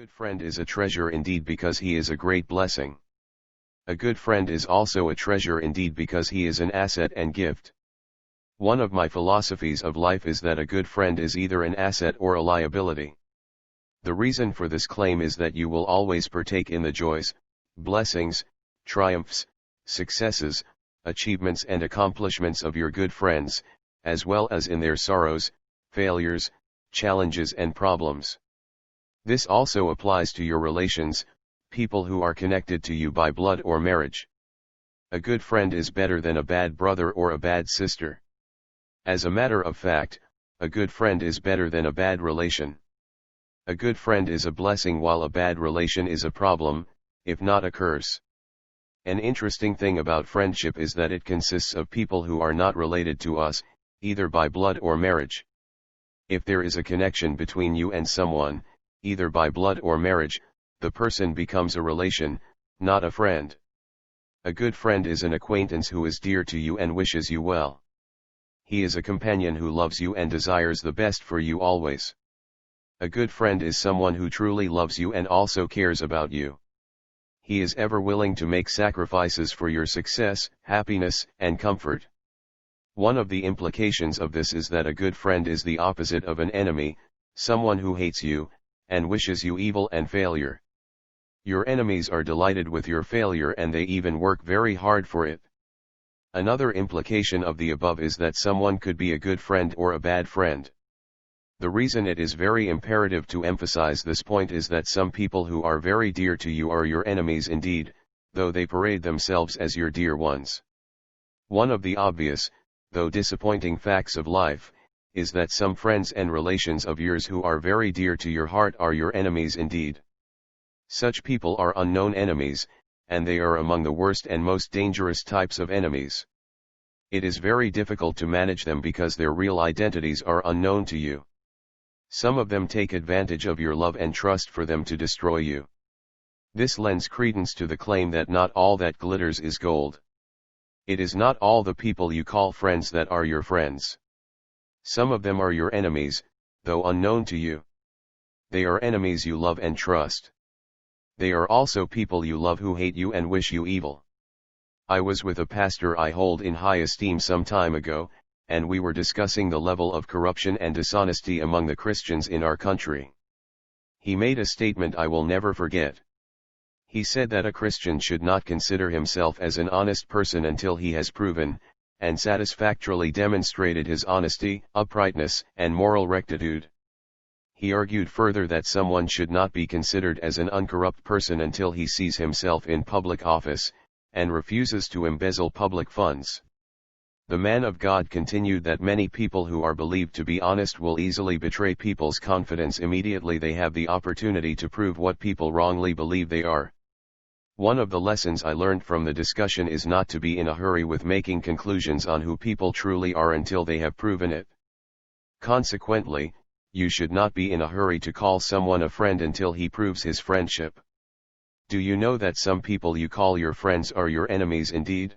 good friend is a treasure indeed because he is a great blessing. A good friend is also a treasure indeed because he is an asset and gift. One of my philosophies of life is that a good friend is either an asset or a liability. The reason for this claim is that you will always partake in the joys, blessings, triumphs, successes, achievements and accomplishments of your good friends, as well as in their sorrows, failures, challenges and problems. This also applies to your relations, people who are connected to you by blood or marriage. A good friend is better than a bad brother or a bad sister. As a matter of fact, a good friend is better than a bad relation. A good friend is a blessing while a bad relation is a problem, if not a curse. An interesting thing about friendship is that it consists of people who are not related to us, either by blood or marriage. If there is a connection between you and someone, either by blood or marriage, the person becomes a relation, not a friend. A good friend is an acquaintance who is dear to you and wishes you well. He is a companion who loves you and desires the best for you always. A good friend is someone who truly loves you and also cares about you. He is ever willing to make sacrifices for your success, happiness, and comfort. One of the implications of this is that a good friend is the opposite of an enemy, someone who hates you, and wishes you evil and failure. Your enemies are delighted with your failure and they even work very hard for it. Another implication of the above is that someone could be a good friend or a bad friend. The reason it is very imperative to emphasize this point is that some people who are very dear to you are your enemies indeed, though they parade themselves as your dear ones. One of the obvious, though disappointing facts of life, is that some friends and relations of yours who are very dear to your heart are your enemies indeed. Such people are unknown enemies, and they are among the worst and most dangerous types of enemies. It is very difficult to manage them because their real identities are unknown to you. Some of them take advantage of your love and trust for them to destroy you. This lends credence to the claim that not all that glitters is gold. It is not all the people you call friends that are your friends. Some of them are your enemies, though unknown to you. They are enemies you love and trust. They are also people you love who hate you and wish you evil. I was with a pastor I hold in high esteem some time ago, and we were discussing the level of corruption and dishonesty among the Christians in our country. He made a statement I will never forget. He said that a Christian should not consider himself as an honest person until he has proven, and satisfactorily demonstrated his honesty, uprightness, and moral rectitude. He argued further that someone should not be considered as an uncorrupt person until he sees himself in public office, and refuses to embezzle public funds. The man of God continued that many people who are believed to be honest will easily betray people's confidence immediately they have the opportunity to prove what people wrongly believe they are. One of the lessons I learned from the discussion is not to be in a hurry with making conclusions on who people truly are until they have proven it. Consequently, you should not be in a hurry to call someone a friend until he proves his friendship. Do you know that some people you call your friends are your enemies indeed?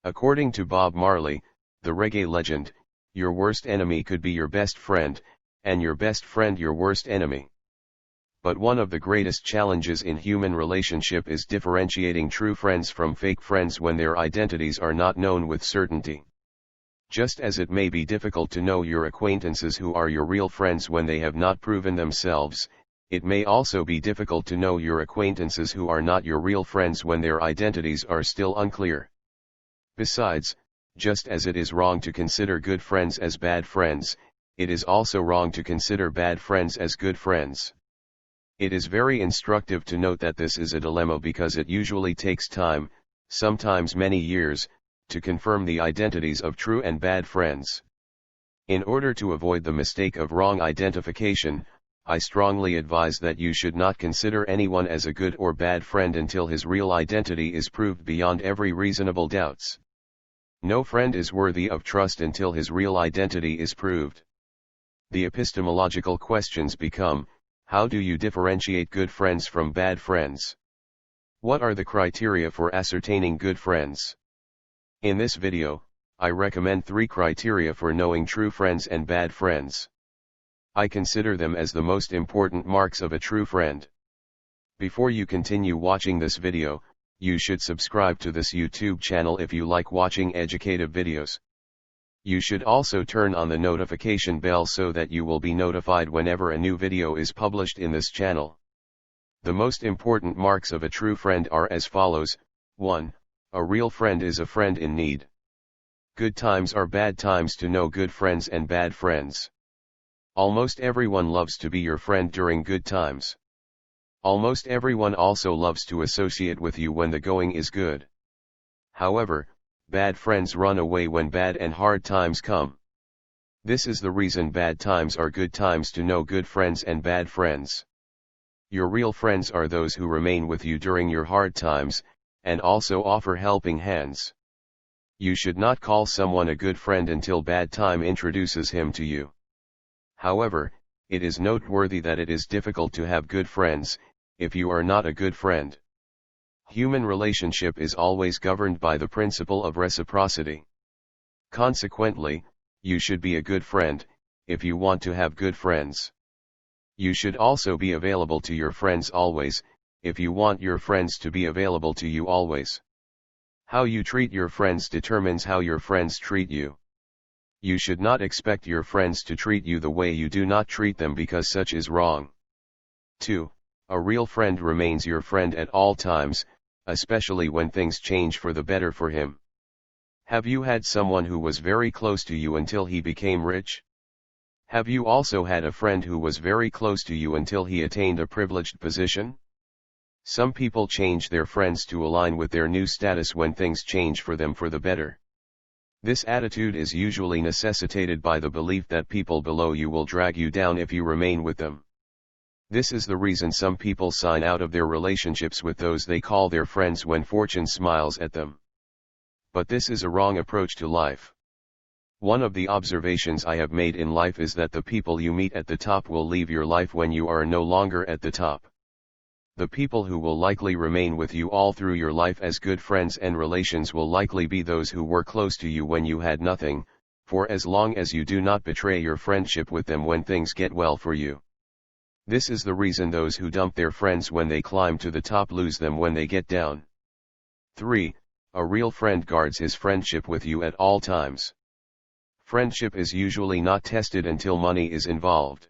According to Bob Marley, the reggae legend, your worst enemy could be your best friend, and your best friend your worst enemy. But one of the greatest challenges in human relationship is differentiating true friends from fake friends when their identities are not known with certainty. Just as it may be difficult to know your acquaintances who are your real friends when they have not proven themselves, it may also be difficult to know your acquaintances who are not your real friends when their identities are still unclear. Besides, just as it is wrong to consider good friends as bad friends, it is also wrong to consider bad friends as good friends. It is very instructive to note that this is a dilemma because it usually takes time, sometimes many years, to confirm the identities of true and bad friends. In order to avoid the mistake of wrong identification, I strongly advise that you should not consider anyone as a good or bad friend until his real identity is proved beyond every reasonable doubts. No friend is worthy of trust until his real identity is proved. The epistemological questions become, how do you differentiate good friends from bad friends? What are the criteria for ascertaining good friends? In this video, I recommend 3 criteria for knowing true friends and bad friends. I consider them as the most important marks of a true friend. Before you continue watching this video, you should subscribe to this YouTube channel if you like watching educative videos. You should also turn on the notification bell so that you will be notified whenever a new video is published in this channel. The most important marks of a true friend are as follows. 1. A real friend is a friend in need. Good times are bad times to know good friends and bad friends. Almost everyone loves to be your friend during good times. Almost everyone also loves to associate with you when the going is good. However, bad friends run away when bad and hard times come. This is the reason bad times are good times to know good friends and bad friends. Your real friends are those who remain with you during your hard times, and also offer helping hands. You should not call someone a good friend until bad time introduces him to you. However, it is noteworthy that it is difficult to have good friends, if you are not a good friend. Human relationship is always governed by the principle of reciprocity. Consequently, you should be a good friend, if you want to have good friends. You should also be available to your friends always, if you want your friends to be available to you always. How you treat your friends determines how your friends treat you. You should not expect your friends to treat you the way you do not treat them because such is wrong. 2. A real friend remains your friend at all times, especially when things change for the better for him. Have you had someone who was very close to you until he became rich? Have you also had a friend who was very close to you until he attained a privileged position? Some people change their friends to align with their new status when things change for them for the better. This attitude is usually necessitated by the belief that people below you will drag you down if you remain with them. This is the reason some people sign out of their relationships with those they call their friends when fortune smiles at them. But this is a wrong approach to life. One of the observations I have made in life is that the people you meet at the top will leave your life when you are no longer at the top. The people who will likely remain with you all through your life as good friends and relations will likely be those who were close to you when you had nothing, for as long as you do not betray your friendship with them when things get well for you. This is the reason those who dump their friends when they climb to the top lose them when they get down. 3. A real friend guards his friendship with you at all times. Friendship is usually not tested until money is involved.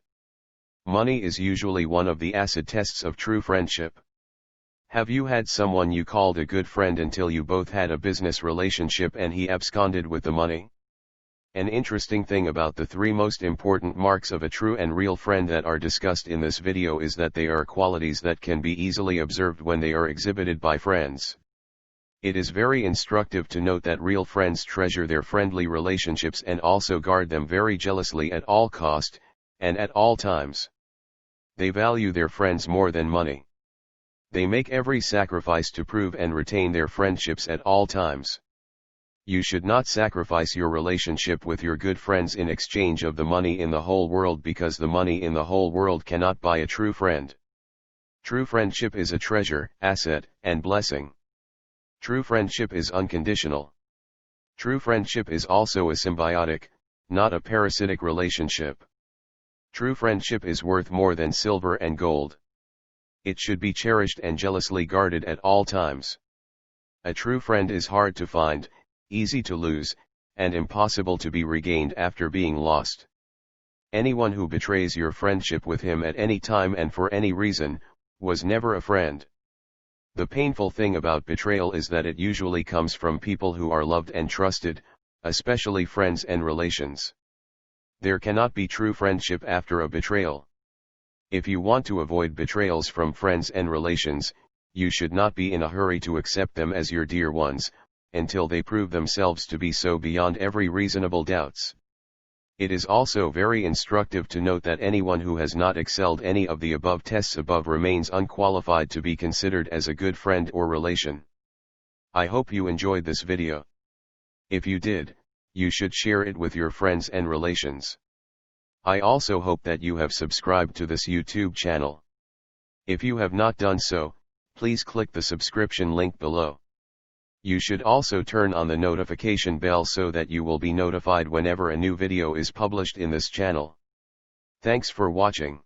Money is usually one of the acid tests of true friendship. Have you had someone you called a good friend until you both had a business relationship and he absconded with the money? An interesting thing about the 3 most important marks of a true and real friend that are discussed in this video is that they are qualities that can be easily observed when they are exhibited by friends. It is very instructive to note that real friends treasure their friendly relationships and also guard them very jealously at all cost, and at all times. They value their friends more than money. They make every sacrifice to prove and retain their friendships at all times. You should not sacrifice your relationship with your good friends in exchange of the money in the whole world because the money in the whole world cannot buy a true friend. True friendship is a treasure, asset, and blessing. True friendship is unconditional. True friendship is also a symbiotic, not a parasitic relationship. True friendship is worth more than silver and gold. It should be cherished and jealously guarded at all times. A true friend is hard to find, easy to lose, and impossible to be regained after being lost. Anyone who betrays your friendship with him at any time and for any reason, was never a friend. The painful thing about betrayal is that it usually comes from people who are loved and trusted, especially friends and relations. There cannot be true friendship after a betrayal. If you want to avoid betrayals from friends and relations, you should not be in a hurry to accept them as your dear ones, until they prove themselves to be so beyond every reasonable doubts. It is also very instructive to note that anyone who has not excelled any of the above tests above remains unqualified to be considered as a good friend or relation. I hope you enjoyed this video. If you did, you should share it with your friends and relations. I also hope that you have subscribed to this YouTube channel. If you have not done so, please click the subscription link below. You should also turn on the notification bell so that you will be notified whenever a new video is published in this channel. Thanks for watching.